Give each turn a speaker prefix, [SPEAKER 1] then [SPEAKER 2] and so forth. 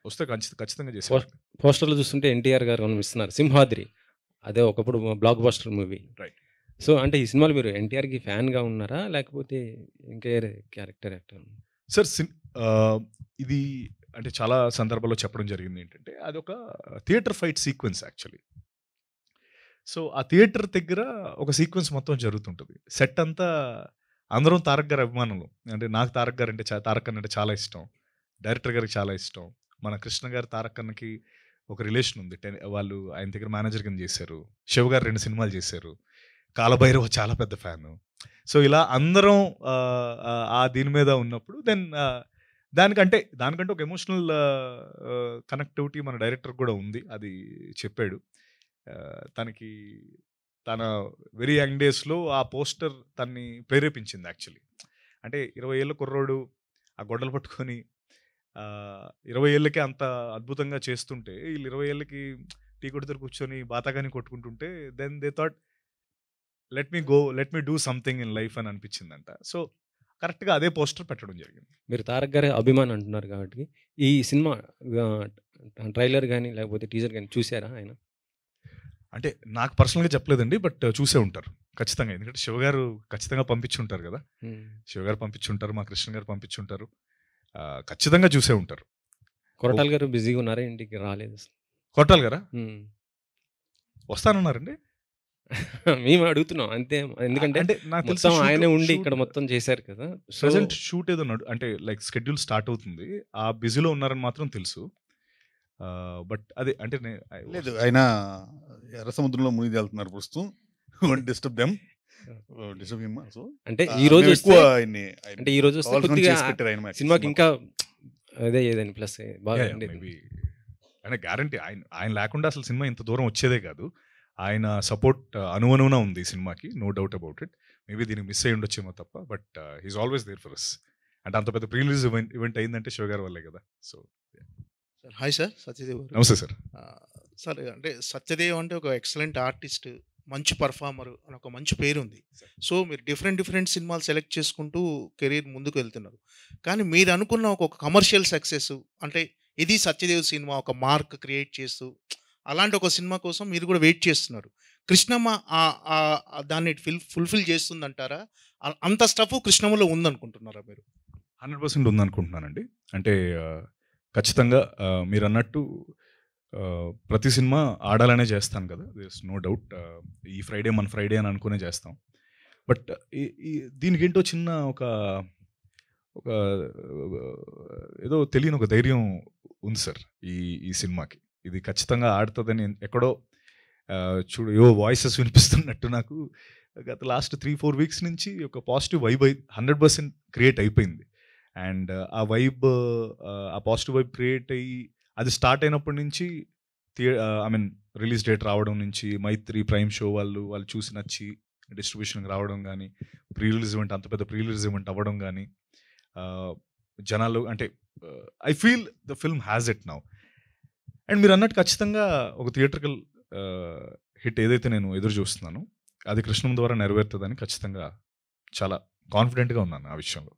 [SPEAKER 1] వస్తే ఖచ్చితంగా చేసేవాడిని.
[SPEAKER 2] పోస్టర్‌లో చూస్తుంటే ఎన్టీఆర్ గారు కనిపిస్తున్నారు. 'సింహాద్రి' అదే ఒకప్పుడు block buster movie.
[SPEAKER 1] Right.
[SPEAKER 2] So, అంటే ఈ సినిమాలో మీరు ఎన్టీఆర్‌కి ఫ్యాన్‌గా ఉన్నారా? లేకపోతే ఇంకా వేరే క్యారెక్టర్ యాక్టర్?
[SPEAKER 1] సార్ ఇది అంటే చాలా సందర్భాల్లో చెప్పడం జరిగింది ఏంటంటే, అదొక theatre fight sequence actually. So, ఆ థియేటర్ దగ్గర ఒక సీక్వెన్స్ మొత్తం జరుగుతుంటది. సెట్ అంతా అందరం తారక్ గారి అభిమానులు. అంటే నాకు తారక్ గారంటే తారక్ అన్న అంటే చాలా ఇష్టం. డైరెక్టర్ గారికి చాలా ఇష్టం. మన కృష్ణ గారు తారక్ అన్నకి ఒక రిలేషన్ ఉంది. వాళ్ళు ఆయన దగ్గర మేనేజర్ కింద చేశారు. శివ గారు 2 సినిమాలు చేశారు. కాలభైరవ చాలా పెద్ద ఫ్యాను. సో, ఇలా అందరం దీని మీద ఉన్నప్పుడు దానికంటే ఒక ఎమోషనల్ కనెక్టివిటీ మన డైరెక్టర్ కూడా ఉంది. అది చెప్పాడు. తనకి తన వెరీ యంగ్ డేస్‌లో ఆ పోస్టర్ తనని ప్రేరేపించింది యాక్చువల్లీ. అంటే 20 ఏళ్ల కుర్రోడు ఆ గొడ్డలు పట్టుకొని 20 ఏళ్ళకే అంత అద్భుతంగా చేస్తుంటే, వీళ్ళు 20 ఏళ్ళకి టీ కొట్టు దగ్గర కూర్చొని బాతాగాని కొట్టుకుంటుంటే then they thought let me do something in life అని అనిపించిందంట. సో, కరెక్ట్‌గా అదే పోస్టర్ పెట్టడం జరిగింది.
[SPEAKER 2] మీరు తారక్ గారి అభిమాని అంటున్నారు కాబట్టి, ఈ సినిమా ఆహ్, ట్రైలర్ గాని, లేకపోతే టీజర్ గాని చూసారా ఆయన?
[SPEAKER 1] అంటే నాకు పర్సనల్‌గా చెప్పలేదండి. బట్ చూసే ఉంటారు. ఖచ్చితంగా. ఎందుకంటే శివ గారు ఖచ్చితంగా పంపించుంటారు గదా! శివ గారు పంపించుంటారు. మా కృష్ణ గారు పంపించుంటారు. ఖచ్చితంగా చూసే ఉంటారు.
[SPEAKER 2] కొరటాల గారు బిజీగా ఉన్నారా? ఇంటికి రాలేదు.
[SPEAKER 1] కొట్టాలి గారా? వస్తానన్నారండి?
[SPEAKER 2] మేము అడుగుతున్నాం అంతే. ఎందుకంటే
[SPEAKER 1] అంటే నాకు
[SPEAKER 2] మొత్తం ఆయనే ఉండి ఇక్కడ మొత్తం చేశారు కదా!
[SPEAKER 1] ప్రెజెంట్ షూట్ ఏదో అంటే లైక్ షెడ్యూల్ స్టార్ట్ అవుతుంది. ఆ బిజీలో ఉన్నారని మాత్రం తెలుసు. బట్ అదే అంటే
[SPEAKER 3] లేదు, ఆయన ఎర్ర సముద్రంలో మునిగి తేలుతున్నారు ప్రస్తుతం. Don't disturb them. Disturb him also.
[SPEAKER 2] అంటే ఈ రోజు
[SPEAKER 3] ఎక్కువ
[SPEAKER 2] అంటే ఈ రోజు వస్తే కొద్దిగా సినిమాకి ఇంకా అదే ఏదని ప్లస్ బాగా
[SPEAKER 1] మేబీ అంటే గ్యారంటీ ఆయన లేకుండా అసలు సినిమా ఇంత దూరం వచ్చేదే కాదు. ఆయన సపోర్ట్ అనువనువున ఉంది ఈ సినిమాకి. No doubt about it. Maybe దీనికి మిస్ అయ్యి ఉండొచ్చేమో తప్ప. But he's always there for us. అంటే అంత పెద్ద ప్రీ రిలీజ్ ఈవెంట్ అయిందంటే శివ గారి వల్లే కదా. సో
[SPEAKER 4] హాయ్ సార్, సత్యదేవ్ గారు.
[SPEAKER 1] నమస్తే సార్.
[SPEAKER 4] సార్ అంటే సత్యదేవ్ అంటే ఒక ఎక్సలెంట్ ఆర్టిస్ట్, మంచి పర్ఫార్మర్ అని ఒక మంచి పేరు ఉంది. సో మీరు డిఫరెంట్ సినిమాలు సెలెక్ట్ చేసుకుంటూ కెరీర్ ముందుకు వెళ్తున్నారు. కానీ మీరు అనుకున్న ఒక కమర్షియల్ సక్సెస్ అంటే ఇది సత్యదేవ్ సినిమా ఒక మార్క్ క్రియేట్ చేస్తూ అలాంటి ఒక సినిమా కోసం మీరు కూడా వెయిట్ చేస్తున్నారు. కృష్ణమ్మ దాన్ని ఫుల్ఫిల్ చేస్తుందంటారా? అంత స్టఫ్ కృష్ణమ్మలో ఉందనుకుంటున్నారా మీరు?
[SPEAKER 1] 100% ఉందనుకుంటున్నానండి. అంటే ఖచ్చితంగా మీరన్నట్టు ప్రతి సినిమా ఆడాలనే చేస్తాను కదా. There's no doubt. ఈ ఫ్రైడే మన ఫ్రైడే అని అనుకునే చేస్తాం. బట్ దీనికేంటో చిన్న ఒక ఏదో తెలియని ఒక ధైర్యం ఉంది సార్ ఈ సినిమాకి. ఇది ఖచ్చితంగా ఆడుతుందని ఎక్కడో ఏవో వాయిసెస్ వినిపిస్తున్నట్టు నాకు గత లాస్ట్ 3-4 వీక్స్ నుంచి ఒక పాజిటివ్ వైబ్ 100% క్రియేట్ అయిపోయింది. అండ్ ఆ పాజిటివ్ వైబ్ క్రియేట్ అయ్యి అది స్టార్ట్ అయినప్పటి నుంచి రిలీజ్ డేట్ రావడం నుంచి మైత్రి ప్రైమ్ షో వాళ్ళు చూసి నచ్చి డిస్ట్రిబ్యూషన్కి రావడం కానీ, ప్రీ రిలీజ్ ఈవెంట్ అంత పెద్ద ప్రీ రిలీజ్ ఈవెంట్ అవ్వడం కానీ, జనాలు అంటే I feel the film has it now. And మీరు అన్నట్టు ఖచ్చితంగా ఒక థియేట్రికల్ హిట్ ఏదైతే నేను ఎదురు చూస్తున్నానో అది కృష్ణం ద్వారా నెరవేరుతుందని ఖచ్చితంగా చాలా కాన్ఫిడెంట్గా ఉన్నాను ఆ విషయంలో.